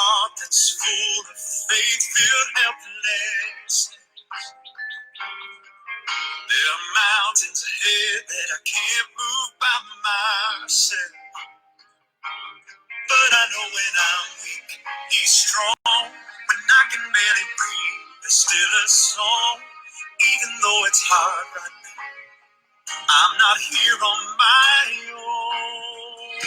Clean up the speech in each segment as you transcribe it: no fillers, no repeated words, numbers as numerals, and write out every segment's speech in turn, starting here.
heart that's full of faith-filled helplessness. There are mountains ahead that I can't move by myself. But I know when I'm weak, he's strong. When I can barely breathe, there's still a song. Even though it's hard right now, I'm not here on my own.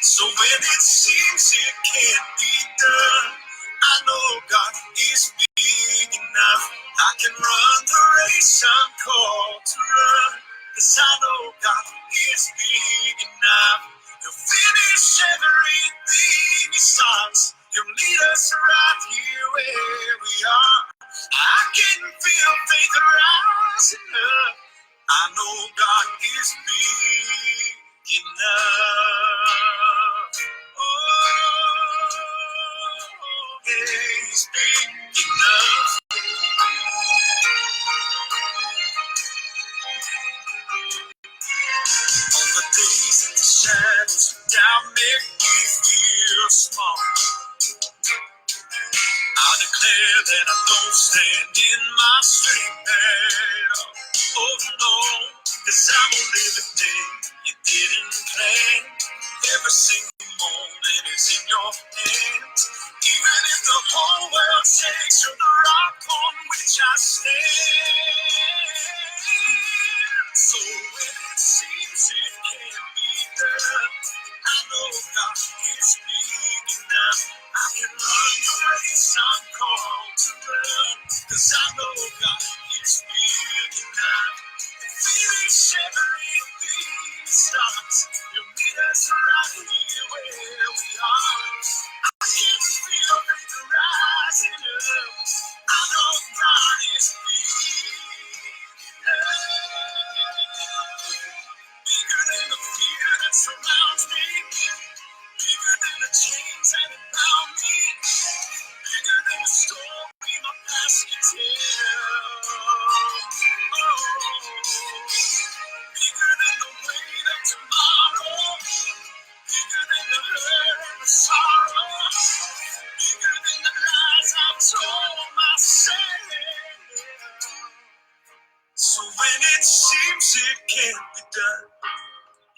So when it seems it can't be done, I know God is big enough. I can run the race I'm called to run, 'cause I know God is big enough. He'll finish everything he starts. He'll lead us right here where we are. I can feel faith rising up. I know God is big enough. Oh, yeah, he's big enough. On the days that the shadows of doubt make me feel small, I declare that I don't stand in my strength at all. Oh no, 'cause I'm gonna live a day you didn't plan. Every single moment is in your hands. Even if the whole world shakes, you're the rock on which I stand. So when it seems it can't be done, I know God is big enough. I can run the race I'm called to run, 'cause I know God is big enough. Finish everything starts. You'll meet us right here where we are. I can feel faith rising up. I know God is big enough. Bigger than the fear that surrounds me. Bigger than the chains that bound me. Bigger than the story my past can tell. Oh, bigger than the weight of tomorrow. Bigger than the hurt and the sorrow. Bigger than the lies I've told myself. So when it seems it can't be done,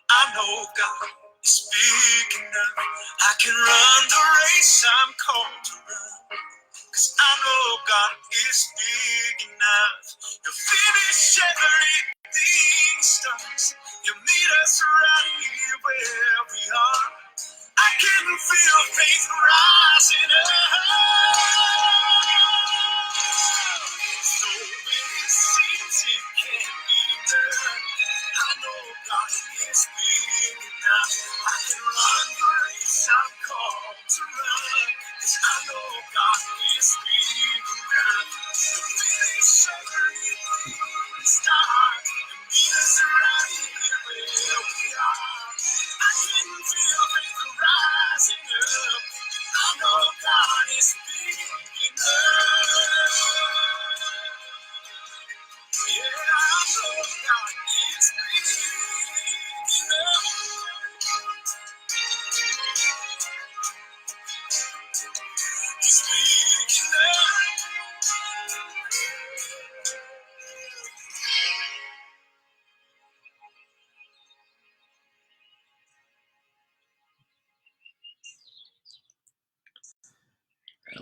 I know God is big enough. I can run the race I'm called to run, 'cause I know God is big enough. He'll finish everything starts. He'll meet us right here where we are. I can feel faith rising up. So when it seems it can't be done, I know God is big enough. I can run the race I'm called to run, 'cause I know God is big enough. He'll finish everything start and meet us right here where we are. I can feel faith rising up. I know God is big enough. Yeah, I know God is big enough. He's big enough.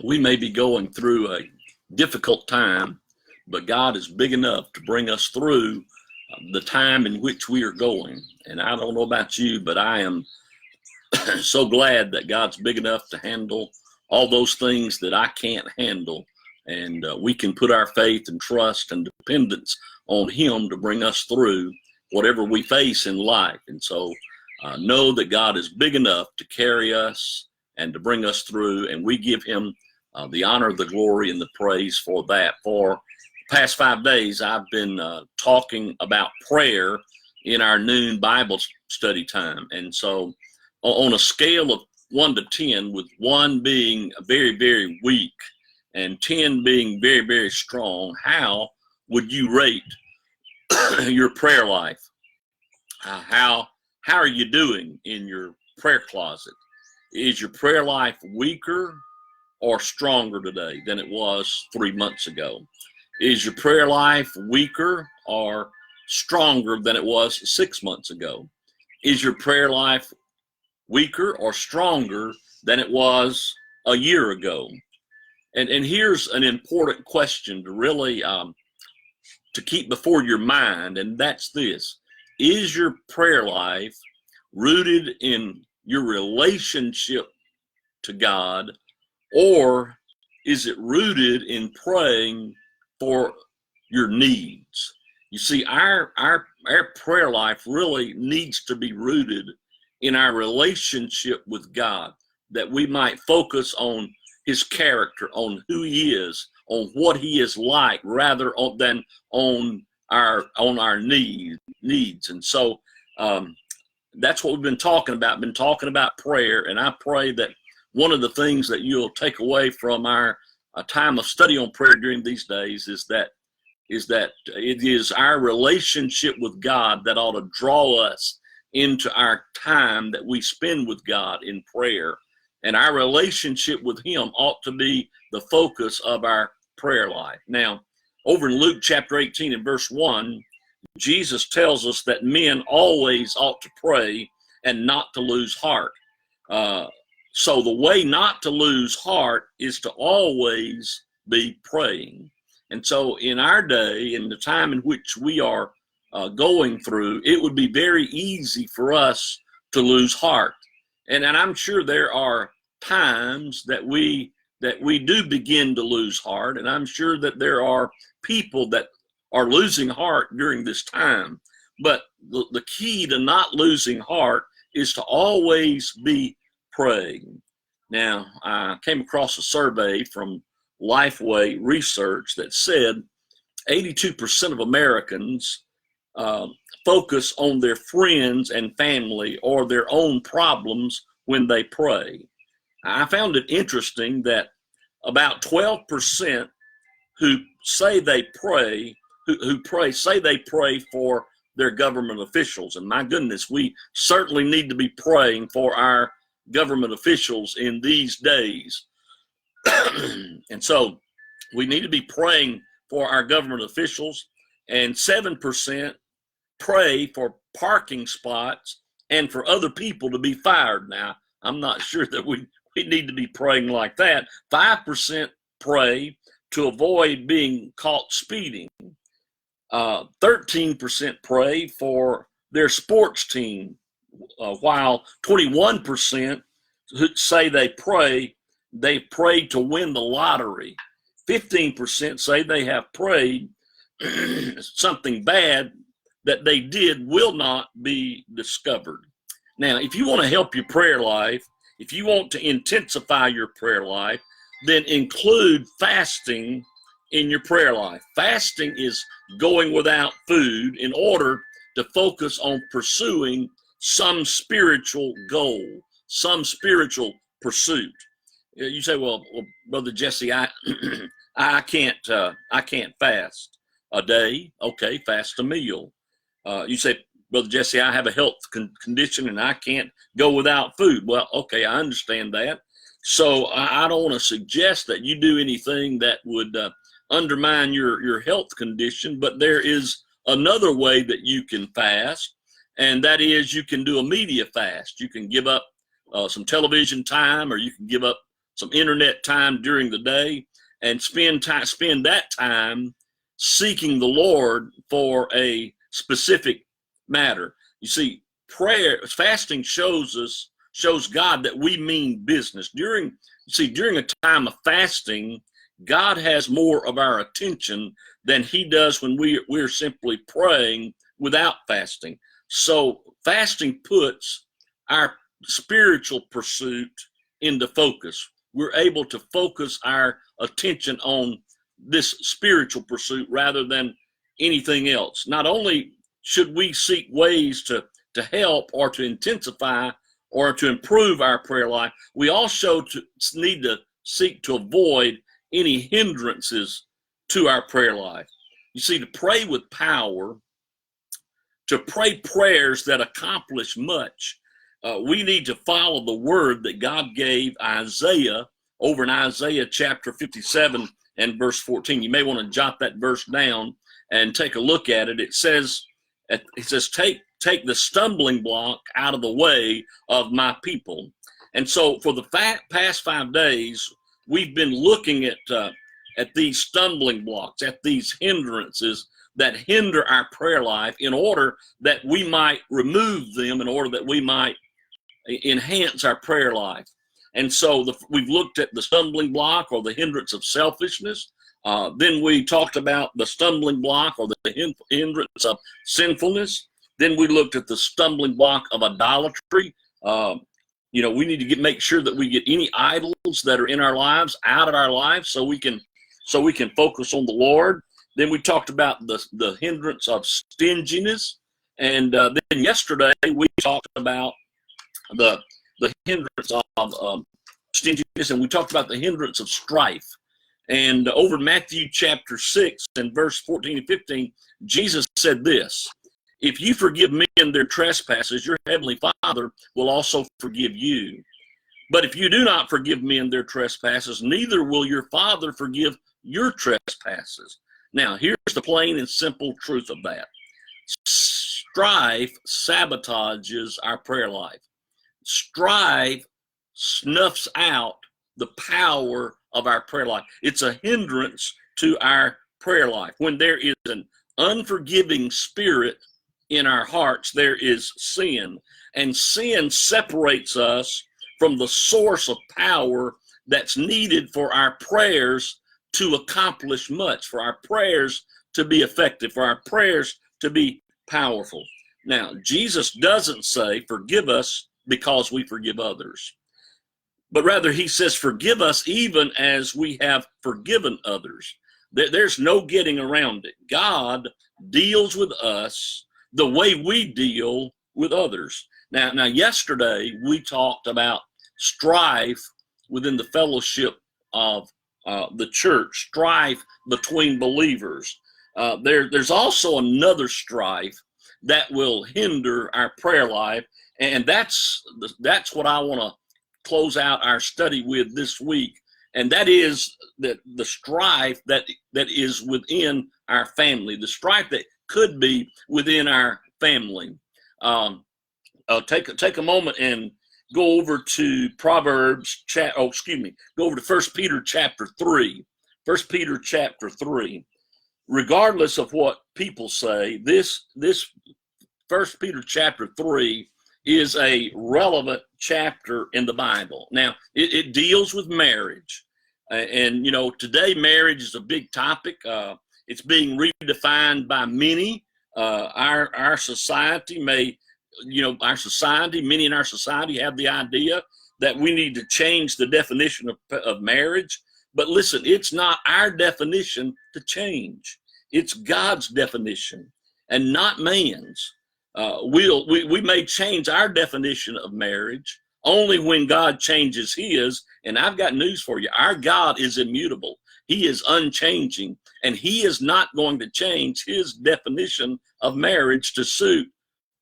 We may be going through a difficult time, but God is big enough to bring us through the time in which we are going. And I don't know about you, but I am so glad that God's big enough to handle all those things that I can't handle. And we can put our faith and trust and dependence on Him to bring us through whatever we face in life. And so know that God is big enough to carry us and to bring us through. And we give Him the honor, the glory, and the praise for that. For the past 5 days, I've been talking about prayer in our noon Bible study time. And so on a scale of 1 to 10, with 1 being very, very weak and 10 being very, very strong, how would you rate your prayer life? How are you doing in your prayer closet? Is your prayer life weaker or stronger today than it was 3 months ago? Is your prayer life weaker or stronger than it was 6 months ago? Is your prayer life weaker or stronger than it was a year ago? And here's an important question to really to keep before your mind, and that's this. Is your prayer life rooted in your relationship to God, or is it rooted in praying for your needs? You see, our prayer life really needs to be rooted in our relationship with God, that we might focus on his character, on who he is, on what he is like, rather than on our needs. And so that's what we've been talking about. Been talking about prayer, and I pray that one of the things that you'll take away from our time of study on prayer during these days is that it is our relationship with God that ought to draw us into our time that we spend with God in prayer. And our relationship with him ought to be the focus of our prayer life. Now, over in Luke chapter 18 and verse 1, Jesus tells us that men always ought to pray and not to lose heart. So the way not to lose heart is to always be praying. And so in our day, in the time in which we are going through, it would be very easy for us to lose heart. And I'm sure there are times that we do begin to lose heart, and I'm sure that there are people that are losing heart during this time. But the key to not losing heart is to always be praying. Now, I came across a survey from Lifeway Research that said 82% of Americans focus on their friends and family or their own problems when they pray. I found it interesting that about 12% who say they pray, say they pray for their government officials. And my goodness, we certainly need to be praying for our government officials in these days. And so we need to be praying for our government officials. And 7% pray for parking spots and for other people to be fired. Now, I'm not sure that we need to be praying like that. 5% pray to avoid being caught speeding. 13% pray for their sports team, while 21% say they pray to win the lottery. 15% say they have prayed something bad that they did will not be discovered. Now, if you want to help your prayer life, if you want to intensify your prayer life, then include fasting in your prayer life. Fasting is going without food in order to focus on pursuing some spiritual goal, some spiritual pursuit. You say, well, Brother Jesse, I can't fast a day. Okay, fast a meal. You say, Brother Jesse, I have a health condition and I can't go without food. Well, okay, I understand that. So I don't want to suggest that you do anything that would undermine your health condition, but there is another way that you can fast, and that is you can do a media fast. You can give up some television time, or you can give up some internet time during the day and spend that time seeking the Lord for a specific matter. You see, fasting shows God that we mean business. During a time of fasting, God has more of our attention than he does when we're simply praying without fasting. So fasting puts our spiritual pursuit into focus. We're able to focus our attention on this spiritual pursuit rather than anything else. Not only should we seek ways to help or to intensify or to improve our prayer life, we also need to seek to avoid any hindrances to our prayer life. You see, to pray with power, to pray prayers that accomplish much, we need to follow the word that God gave Isaiah over in Isaiah chapter 57 and verse 14. You may want to jot that verse down and take a look at it. It says, take the stumbling block out of the way of my people. And so for the past 5 days, we've been looking at these stumbling blocks, at these hindrances that hinder our prayer life, in order that we might remove them, in order that we might enhance our prayer life. And so we've looked at the stumbling block, or the hindrance of selfishness. Then we talked about the stumbling block, or the hindrance of sinfulness. Then we looked at the stumbling block of idolatry. We need to make sure that we get any idols that are in our lives out of our lives, so we can focus on the Lord. Then we talked about the hindrance of stinginess, and then yesterday we talked about the hindrance of stinginess, and we talked about the hindrance of strife. And over Matthew chapter 6 and verse 14 and 15, Jesus said this: "If you forgive men their trespasses, your heavenly Father will also forgive you. But if you do not forgive men their trespasses, neither will your Father forgive your trespasses." Now, here's the plain and simple truth of that. Strife sabotages our prayer life. Strife snuffs out the power of our prayer life. It's a hindrance to our prayer life. When there is an unforgiving spirit in our hearts, there is sin. And sin separates us from the source of power that's needed for our prayers to accomplish much, for our prayers to be effective, for our prayers to be powerful. Now, Jesus doesn't say, "Forgive us because we forgive others," but rather he says, "Forgive us even as we have forgiven others." There's no getting around it. God deals with us the way we deal with others. Now, yesterday we talked about strife within the fellowship of the church, strife between believers. There's also another strife that will hinder our prayer life, and that's what I want to close out our study with this week, and that is the strife that is within our family, the strife that could be within our family. Take a moment and go over to go over to 1 Peter chapter 3. 1 Peter chapter 3. Regardless of what people say, this 1 Peter chapter 3 is a relevant chapter in the Bible. Now, it deals with marriage. And today marriage is a big topic. It's being redefined by many. Our society many in our society have the idea that we need to change the definition of marriage. But listen, it's not our definition to change. It's God's definition and not man's. We may change our definition of marriage only when God changes his. And I've got news for you. Our God is immutable. He is unchanging, and he is not going to change his definition of marriage to suit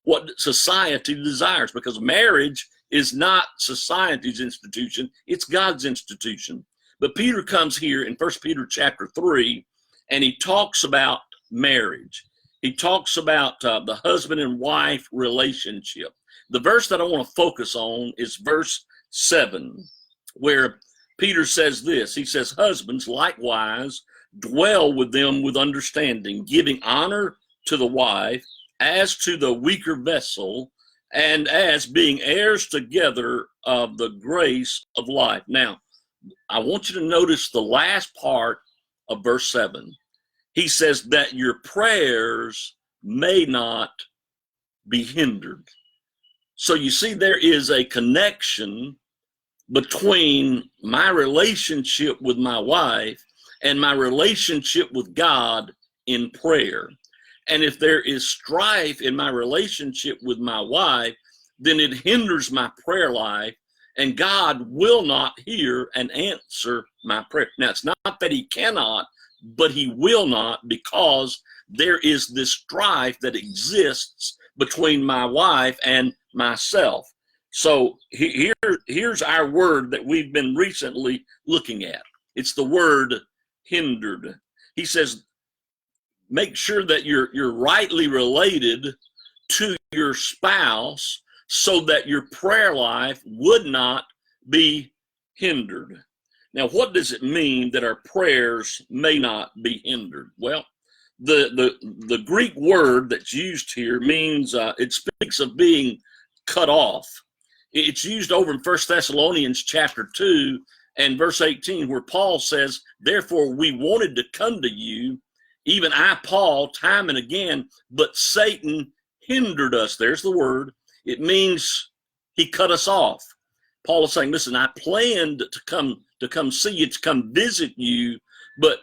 what society desires, because marriage is not society's institution, it's God's institution. But Peter comes here in 1 Peter chapter 3, and he talks about marriage. He talks about the husband and wife relationship. The verse that I want to focus on is verse 7, where Peter says this. He says, "Husbands, likewise, dwell with them with understanding, giving honor to the wife as to the weaker vessel, and as being heirs together of the grace of life." Now, I want you to notice the last part of verse 7. He says that your prayers may not be hindered. So you see, there is a connection between my relationship with my wife and my relationship with God in prayer. And if there is strife in my relationship with my wife, then it hinders my prayer life, and God will not hear and answer my prayer. Now, it's not that he cannot, but he will not, because there is this strife that exists between my wife and myself. So here's our word that we've been recently looking at. It's the word hindered. He says, make sure that you're rightly related to your spouse so that your prayer life would not be hindered. Now, what does it mean that our prayers may not be hindered? Well, the Greek word that's used here means it speaks of being cut off. It's used over in 1 Thessalonians chapter 2 and verse 18, where Paul says, therefore we wanted to come to you, even I, Paul, time and again, but Satan hindered us. There's the word. It means he cut us off. Paul is saying, listen, I planned to come see you, to come visit you, but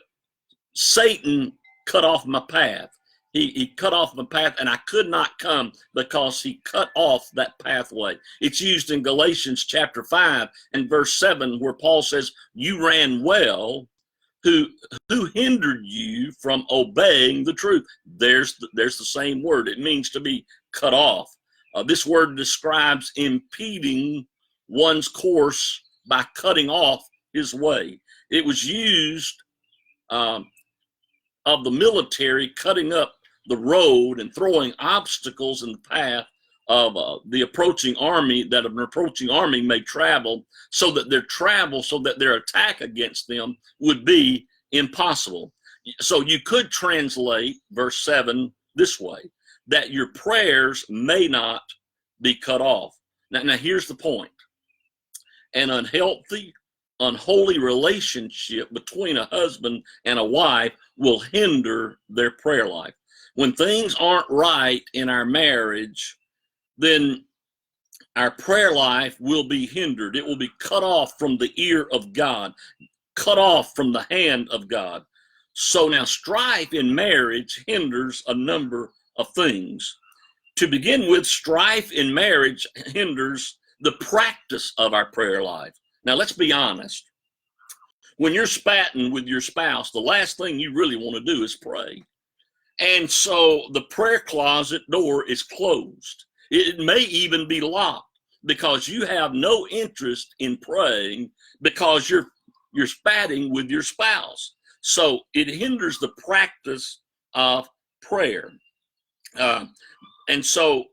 Satan cut off my path. He cut off my path, and I could not come because he cut off that pathway. It's used in Galatians chapter 5 and verse 7, where Paul says, you ran well, who hindered you from obeying the truth. There's the same word. It means to be cut off. This word describes impeding one's course by cutting off his way. It was used of the military cutting up the road and throwing obstacles in the path of the approaching army, that an approaching army may travel, so that their attack against them would be impossible. So you could translate verse 7 this way, that your prayers may not be cut off. Now here's the point. An unholy relationship between a husband and a wife will hinder their prayer life. When things aren't right in our marriage, then our prayer life will be hindered. It will be cut off from the ear of God, cut off from the hand of God. So now strife in marriage hinders a number of things. To begin with, strife in marriage hinders the practice of our prayer life. Now let's be honest. When you're spatting with your spouse, the last thing you really want to do is pray. And so the prayer closet door is closed. It may even be locked because you have no interest in praying because you're spatting with your spouse. So it hinders the practice of prayer. And so,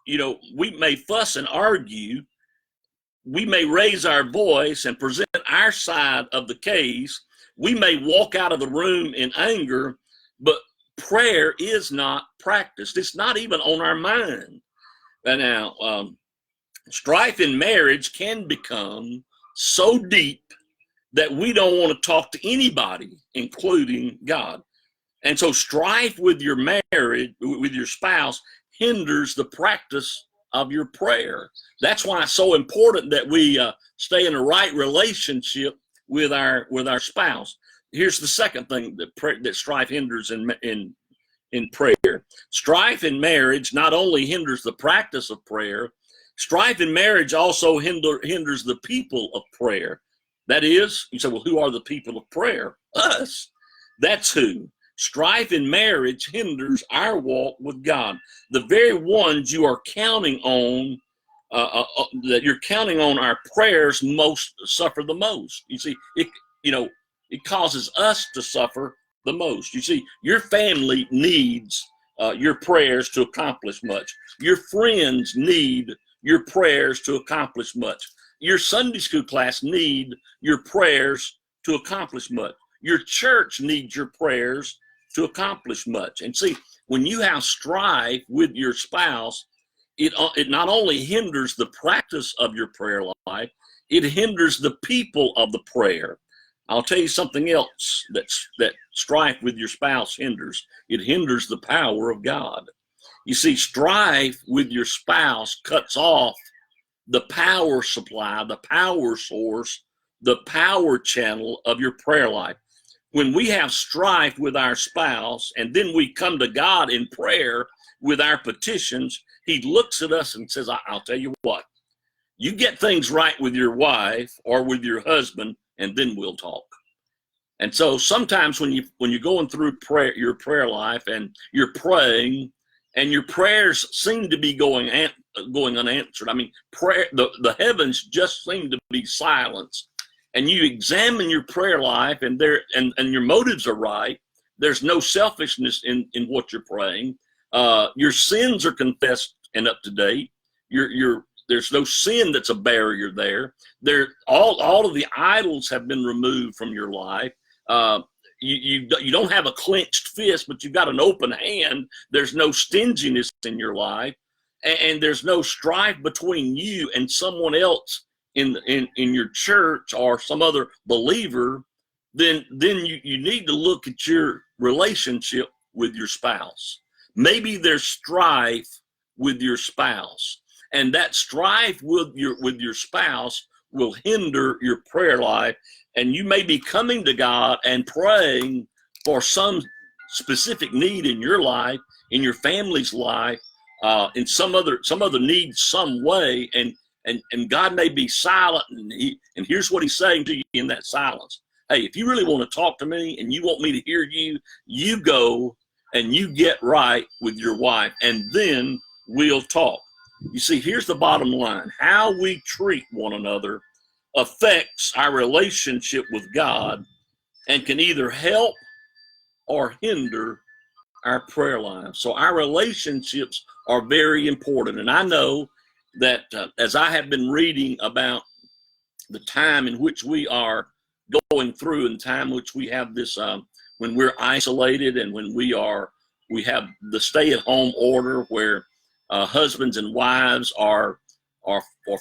we may fuss and argue. We may raise our voice and present our side of the case. We may walk out of the room in anger, but prayer is not practiced. It's not even on our mind. And now, strife in marriage can become so deep that we don't want to talk to anybody, including God. And so strife with your marriage, with your spouse, hinders the practice of your prayer. That's why it's so important that we stay in a right relationship with our spouse. Here's the second thing that strife hinders in prayer. Strife in marriage not only hinders the practice of prayer, strife in marriage also hinders the people of prayer. That is, you say, well, who are the people of prayer? Us. That's who. Strife in marriage hinders our walk with God. The very ones you are counting on, that you're counting on our prayers most, suffer the most. You see, it causes us to suffer the most. You see, your family needs your prayers to accomplish much. Your friends need your prayers to accomplish much. Your Sunday school class need your prayers to accomplish much. Your church needs your prayers to accomplish much. And see, when you have strife with your spouse, it not only hinders the practice of your prayer life, it hinders the people of the prayer. I'll tell you something else that strife with your spouse hinders. It hinders the power of God. You see, strife with your spouse cuts off the power supply, the power source, the power channel of your prayer life. When we have strife with our spouse and then we come to God in prayer with our petitions, he looks at us and says, I'll tell you what, you get things right with your wife or with your husband, and then we'll talk. And so sometimes when you're going through your prayer life and you're praying and your prayers seem to be going going unanswered. I mean, prayer, the heavens just seem to be silenced. And you examine your prayer life, and your motives are right. There's no selfishness in what you're praying. Your sins are confessed and up to date. There's no sin that's a barrier there. All of the idols have been removed from your life. You don't have a clenched fist, but you've got an open hand. There's no stinginess in your life, and there's no strife between you and someone else in your church or some other believer. Then you need to look at your relationship with your spouse. Maybe there's strife with your spouse, and that strife with your spouse will hinder your prayer life. And you may be coming to God and praying for some specific need in your life, in your family's life, in some other need, some way, and God may be silent. And here's what He's saying to you in that silence: hey, if you really want to talk to me and you want me to hear you, you go and you get right with your wife, and then we'll talk. You see, here's the bottom line: how we treat one another affects our relationship with God and can either help or hinder our prayer life. So our relationships are very important. And I know that as I have been reading about the time in which we are going through, and time which we have this when we're isolated, and when we have the stay-at-home order where husbands and wives are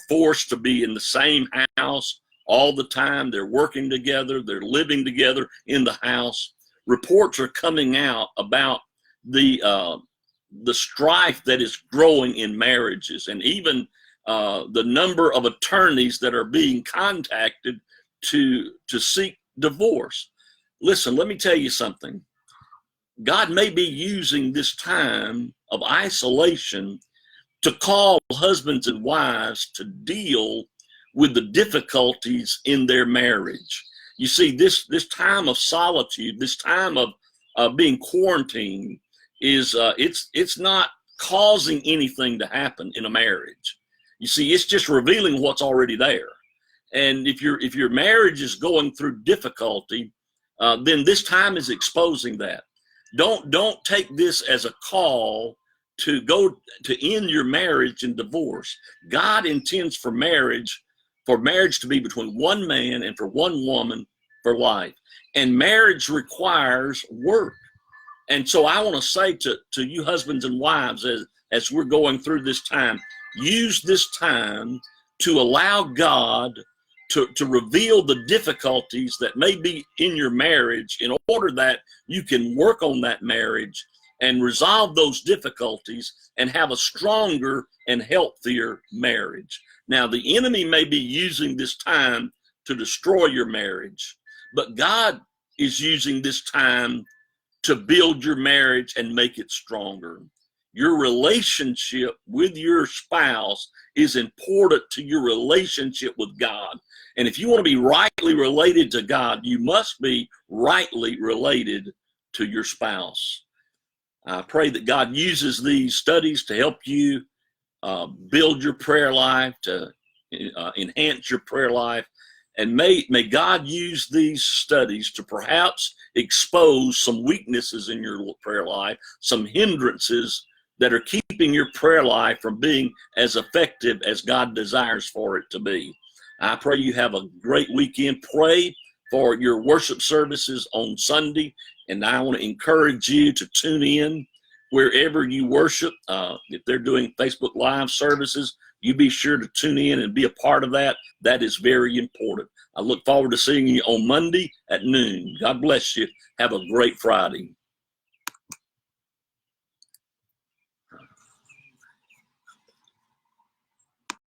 forced to be in the same house all the time. They're working together. They're living together in the house. Reports are coming out about the strife that is growing in marriages, and even the number of attorneys that are being contacted to seek divorce. Listen, let me tell you something. God may be using this time of isolation to call husbands and wives to deal with the difficulties in their marriage. You see, this time of solitude, this time of being quarantined, is it's not causing anything to happen in a marriage. You see, it's just revealing what's already there. And if your marriage is going through difficulty, then this time is exposing that. Don't take this as a call to go to end your marriage in divorce. God intends for marriage to be between one man and for one woman for life. And marriage requires work. And so I want to say to you husbands and wives, as we're going through this time, use this time to allow God to reveal the difficulties that may be in your marriage, in order that you can work on that marriage and resolve those difficulties and have a stronger and healthier marriage. Now, the enemy may be using this time to destroy your marriage, but God is using this time to build your marriage and make it stronger. Your relationship with your spouse is important to your relationship with God. And if you want to be rightly related to God, you must be rightly related to your spouse. I pray that God uses these studies to help you build your prayer life, to enhance your prayer life. And may God use these studies to perhaps expose some weaknesses in your prayer life, some hindrances that are keeping your prayer life from being as effective as God desires for it to be. I pray you have a great weekend. Pray for your worship services on Sunday, and I want to encourage you to tune in wherever you worship. If they're doing Facebook Live services, you be sure to tune in and be a part of that. That is very important. I look forward to seeing you on Monday at noon. God bless you. Have a great Friday.